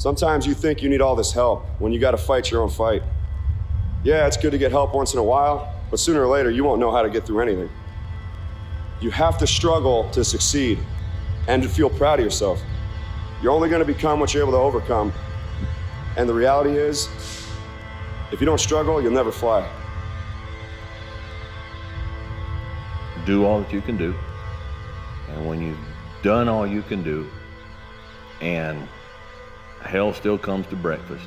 Sometimes you think you need all this help when you got to fight your own fight. Yeah, it's good to get help once in a while, but sooner or later you won't know how to get through anything. You have to struggle to succeed and to feel proud of yourself. You're only going to become what you're able to overcome. And the reality is, if you don't struggle, you'll never fly. Do all that you can do. And when you've done all you can do, and hell still comes to breakfast,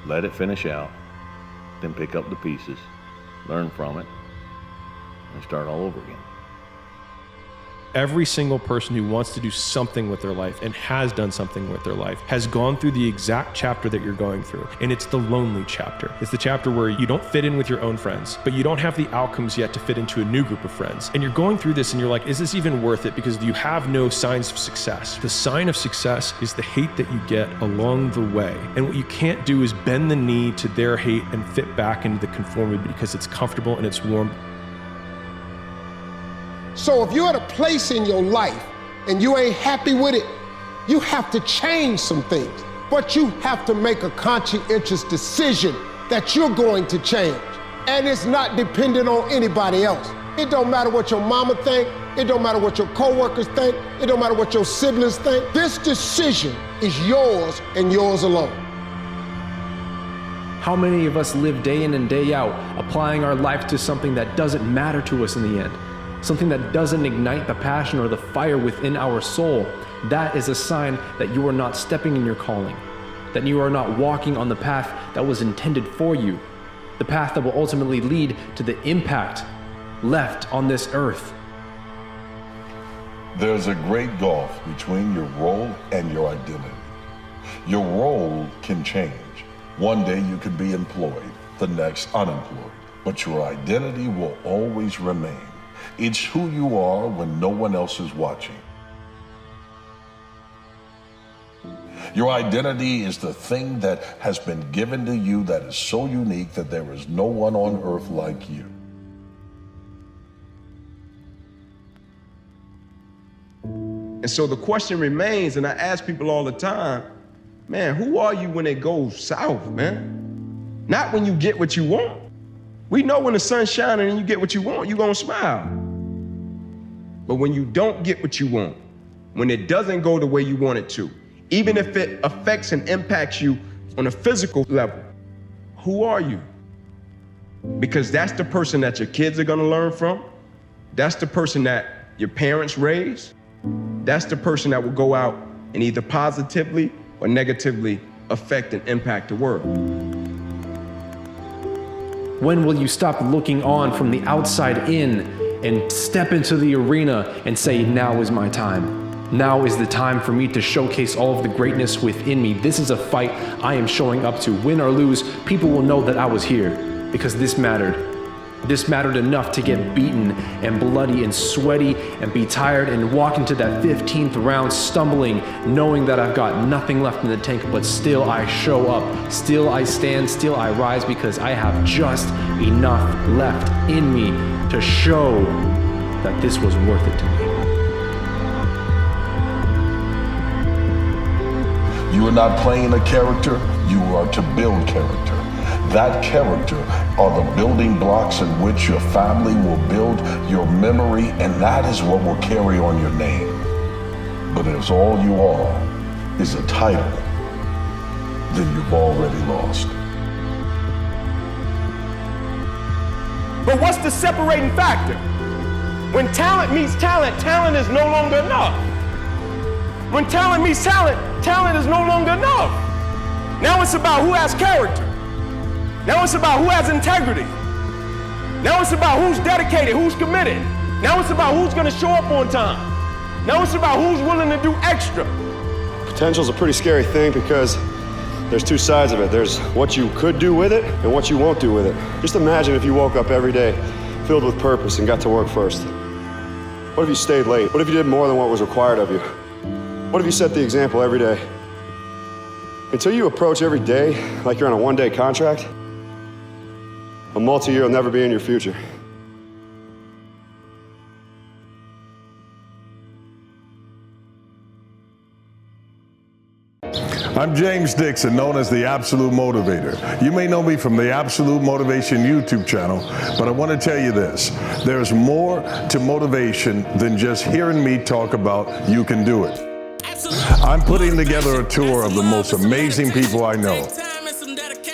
let it finish out, then pick up the pieces, learn from it, and start all over again. Every single person who wants to do something with their life and has done something with their life has gone through the exact chapter that you're going through. And it's the lonely chapter. It's the chapter where you don't fit in with your own friends, but you don't have the outcomes yet to fit into a new group of friends. And you're going through this and you're like, is this even worth it? Because you have no signs of success. The sign of success is the hate that you get along the way. And what you can't do is bend the knee to their hate and fit back into the conformity because it's comfortable and it's warm. So if you're at a place in your life and you ain't happy with it, you have to change some things. But you have to make a conscientious decision that you're going to change. And it's not dependent on anybody else. It don't matter what your mama think. It don't matter what your coworkers think. It don't matter what your siblings think. This decision is yours and yours alone. How many of us live day in and day out, applying our life to something that doesn't matter to us in the end? Something that doesn't ignite the passion or the fire within our soul? That is a sign that you are not stepping in your calling, that you are not walking on the path that was intended for you, the path that will ultimately lead to the impact left on this earth. There's a great gulf between your role and your identity. Your role can change. One day you could be employed, the next unemployed, but your identity will always remain. It's who you are when no one else is watching. Your identity is the thing that has been given to you that is so unique that there is no one on earth like you. And so the question remains, and I ask people all the time, man, who are you when it goes south, man? Not when you get what you want. We know when the sun's shining and you get what you want, you're gonna smile. But when you don't get what you want, when it doesn't go the way you want it to, even if it affects and impacts you on a physical level, who are you? Because that's the person that your kids are gonna learn from. That's the person that your parents raised. That's the person that will go out and either positively or negatively affect and impact the world. When will you stop looking on from the outside in and step into the arena and say, now is my time? Now is the time for me to showcase all of the greatness within me. This is a fight I am showing up to. Win or lose, people will know that I was here because this mattered. This mattered enough to get beaten and bloody and sweaty and be tired and walk into that 15th round stumbling, knowing that I've got nothing left in the tank, but still I show up, still I stand, still I rise because I have just enough left in me to show that this was worth it to me. You are not playing a character, you are to build character. That character are the building blocks in which your family will build your memory, and that is what will carry on your name. But if all you are is a title, then you've already lost. But what's the separating factor? When talent meets talent, talent is no longer enough. When talent meets talent, talent is no longer enough. Now it's about who has character. Now it's about who has integrity. Now it's about who's dedicated, who's committed. Now it's about who's gonna show up on time. Now it's about who's willing to do extra. Potential's a pretty scary thing because there's two sides of it. There's what you could do with it and what you won't do with it. Just imagine if you woke up every day filled with purpose and got to work first. What if you stayed late? What if you did more than what was required of you? What if you set the example every day? Until you approach every day like you're on a one-day contract, a multi-year will never be in your future. I'm James Dixon, known as the Absolute Motivator. You may know me from the Absolute Motivation YouTube channel, but I want to tell you this. There's more to motivation than just hearing me talk about you can do it. I'm putting together a tour of the most amazing people I know.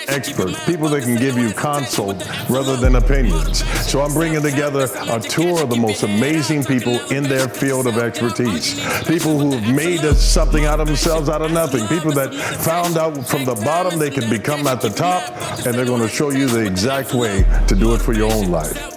Experts, people that can give you consult rather than opinions. So I'm bringing together a tour of the most amazing people in their field of expertise. People who have made something out of themselves out of nothing. People that found out from the bottom they could become at the top, and they're going to show you the exact way to do it for your own life.